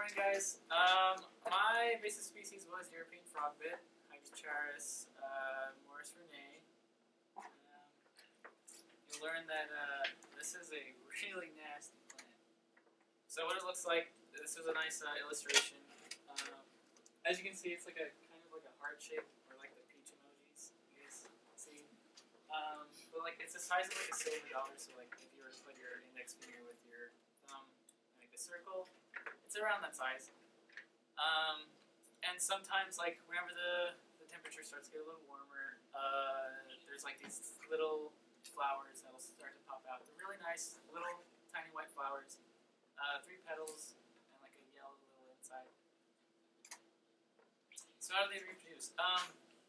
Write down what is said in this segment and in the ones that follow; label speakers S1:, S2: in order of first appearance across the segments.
S1: morning, guys. My invasive species was European frogbit, Hydracharis Morris Renee. You'll learn that this is a really nasty plant. So what it looks like, this was a nice illustration. As you can see, it's like a kind of like a heart shape, or like the peach emojis. You guys see? But like it's the size of like a silver dollar. So like if you were to put your index finger with your thumb and make a circle, it's around that size. And sometimes, like whenever the temperature starts to get a little warmer, there's like these little flowers that'll start to pop out. They're really nice, little tiny white flowers. 3 petals and like a yellow little inside. So how do they reproduce?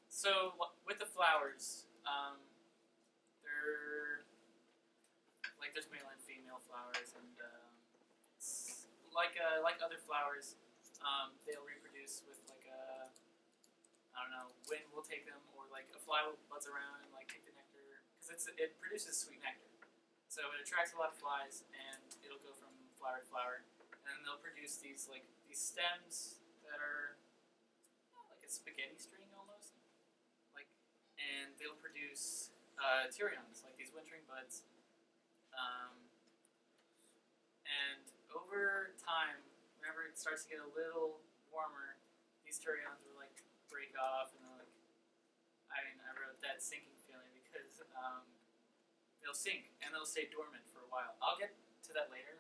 S1: So with the flowers, they're like there's male and female flowers, and like other flowers, they'll reproduce with like a, I don't know, wind will take them, or like a fly will buzz around and like take the nectar, because it produces sweet nectar. So it attracts a lot of flies, and it'll go from flower to flower, and then they'll produce these stems that are like a spaghetti string almost, like, and they'll produce tyrions, like these wintering buds. And over time, whenever it starts to get a little warmer, these tyrions will like break off, and they'll like, I wrote that sinking feeling because they'll sink and they'll stay dormant for a while. I'll get to that later.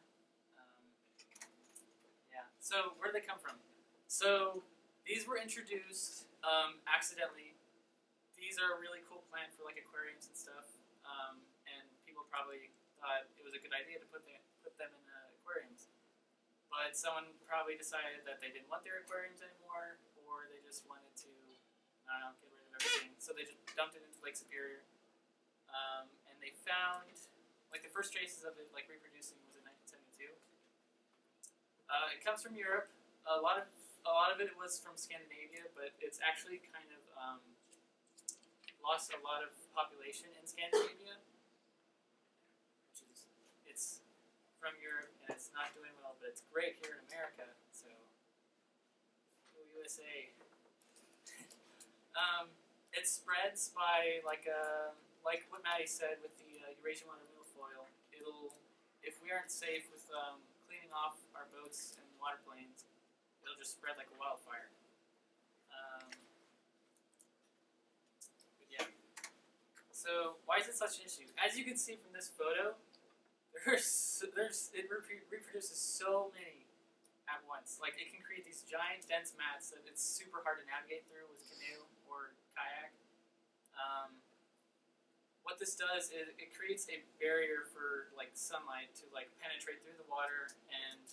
S1: Yeah. So where do they come from? So these were introduced accidentally. These are a really cool plant for like aquariums and stuff, and people probably thought it was a good idea to put them in aquariums. But someone probably decided that they didn't want their aquariums anymore, or they just wanted to, I don't know, get rid of everything. So they just dumped it into Lake Superior, and they found like the first traces of it like reproducing was in 1972. It comes from Europe. A lot of it was from Scandinavia, but it's actually kind of lost a lot of population in Scandinavia, which is, it's from Europe and it's not doing well, but it's great here in America. So, go USA. It spreads by like what Maddie said with the Eurasian water milfoil. If we aren't safe with cleaning off our boats and waterplanes, it'll just spread like a wildfire. But yeah. So why is it such an issue? As you can see from this photo, it reproduces so many at once. Like it can create these giant dense mats that it's super hard to navigate through with canoe or kayak. What this does is it creates a barrier for like sunlight to like penetrate through the water, and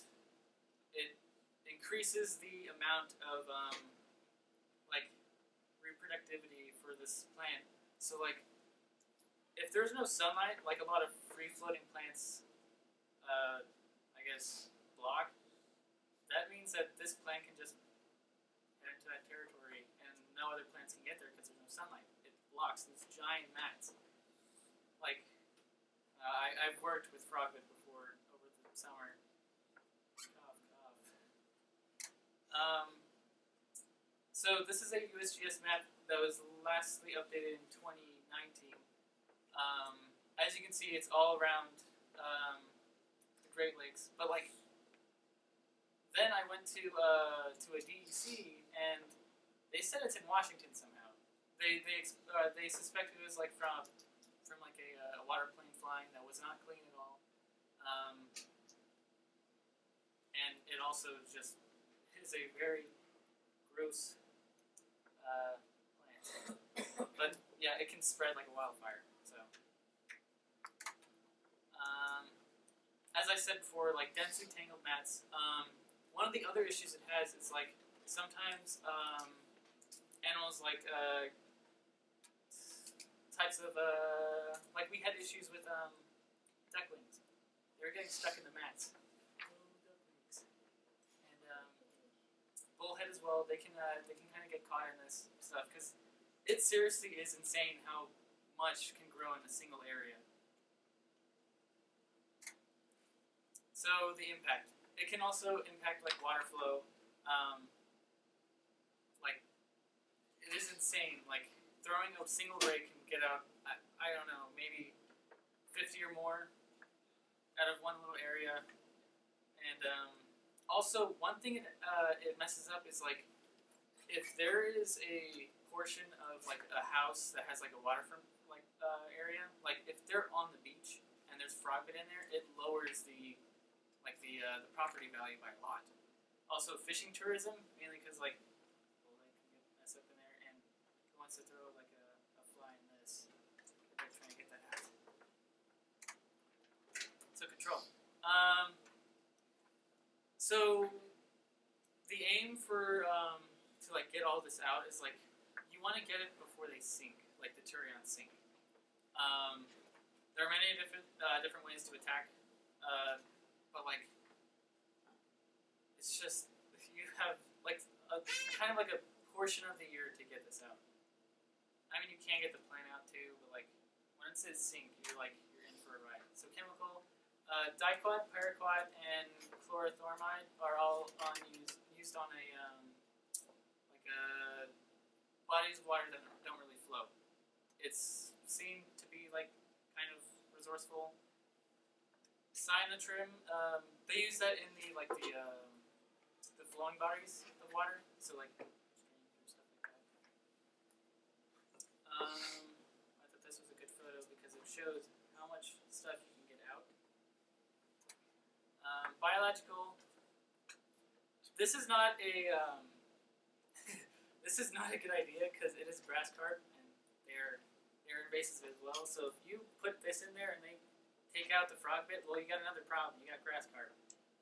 S1: it increases the amount of like reproductivity for this plant. So like if there's no sunlight, like a lot of free floating plants, I guess, block, that means that this plant can just head into that territory, and no other plants can get there because there's no sunlight. It blocks these giant mats. Like, I've worked with frogbit before over the summer. Cough, cough. So this is a USGS map that was lastly updated in 2019. As you can see, it's all around the Great Lakes. But like, then I went to a DEC, and they said it's in Washington somehow. They suspected it was like from like a water plane flying that was not clean at all, and it also just is a very gross plant. But yeah, it can spread like a wildfire. So, as I said before, like densely tangled mats. One of the other issues it has is like sometimes animals like types of like we had issues with ducklings. They were getting stuck in the mats. Ducklings. And bullhead as well. They can kind of get caught in this stuff because it seriously is insane how much can grow in a single area. So the impact. it can also impact like water flow. Like it is insane. Like throwing a single rake can get out. I don't know, maybe 50 or more out of one little area. And also, one thing it messes up is like if there is a portion of like a house that has like a waterfront like area, like if they're on the beach and there's frog bait in there, it lowers the property value by a lot. Also, fishing tourism, mainly because like people like can get messed up in there, and who wants to throw like a fly in this? They're trying to get that out. So control. So the aim for to like get all this out is like you want to get it before they sink, like the turions sink. There are many different ways to attack, but like it's just you have like a kind of like a portion of the year to get this out. I mean, you can get the plant out too, but like once it sinks, you're in for a ride. So chemical. Diquat, paraquat, and chlorothromide are all used on bodies of water that don't really flow. It's seen to be like kind of resourceful. Cyanotrim, they use that in the flowing bodies of water, so like stuff like that. I thought this was a good photo because it shows how much stuff you can get out. Biological. This is not a this is not a good idea because it is grass carp and they're invasive as well. So if you put this in there and they take out the frog bit, well, you got another problem. You got grass carp.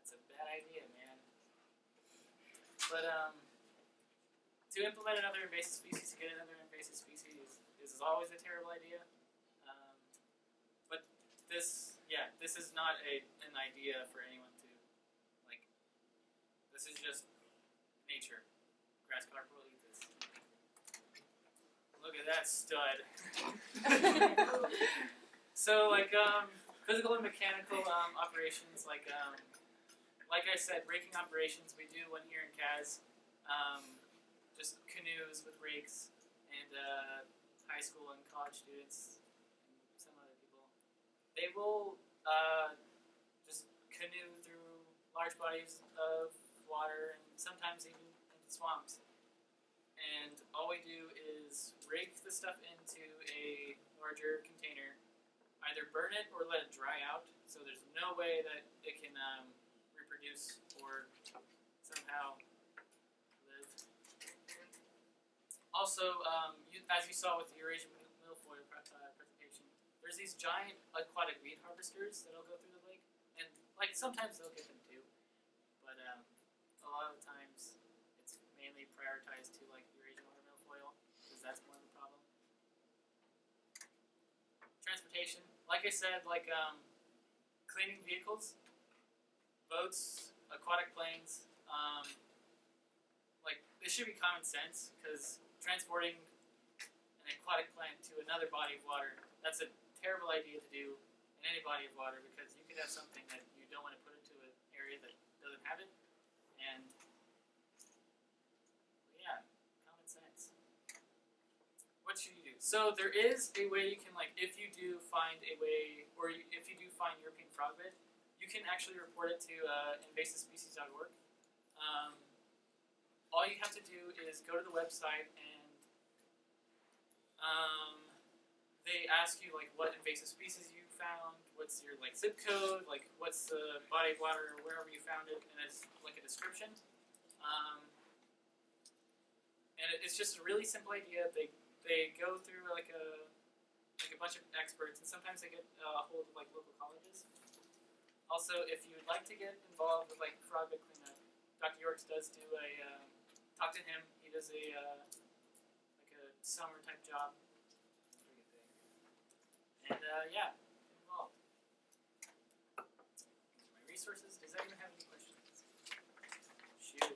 S1: That's a bad idea, man. But to implement another invasive species, to get another invasive species is always a terrible idea. But this is not an idea for anyone to like. This is just nature. Grass carp will eat this. Look at that stud. So physical and mechanical operations like I said, raking operations we do one here in Kaz. Just canoes with rakes and high school and college students and some other people. They will just canoe through large bodies of water and sometimes even into swamps. And all we do is rake the stuff into a larger container, either burn it or let it dry out, so there's no way that it can reproduce or somehow live. Also, as you saw with the Eurasian milfoil presentation, there's these giant aquatic weed harvesters that'll go through the lake, and like sometimes they'll get them too, but a lot of the times it's mainly prioritized to like Eurasian water milfoil because that's more of the problem. Transportation, like I said, cleaning vehicles, boats, aquatic planes. This should be common sense because transporting an aquatic plant to another body of water, that's a terrible idea to do in any body of water because you could have something that you don't want to put into an area that doesn't have it. And yeah, common sense. What should you do? So there is a way you can if you do find a way, or if you do find European frog bit, you can actually report it to invasivespecies.org. All you have to do is go to the website and they ask you what invasive species you found, what's your zip code, what's the body of water or wherever you found it, and it's a description. And it's just a really simple idea. They go through a bunch of experts, and sometimes they get a hold of local colleges. Also, if you would like to get involved with frog bit cleanup, Dr. Yorks does do talk to him. He does a summer type job. Pretty good thing. And yeah, get involved. My resources. Does anyone have any questions? Shoot.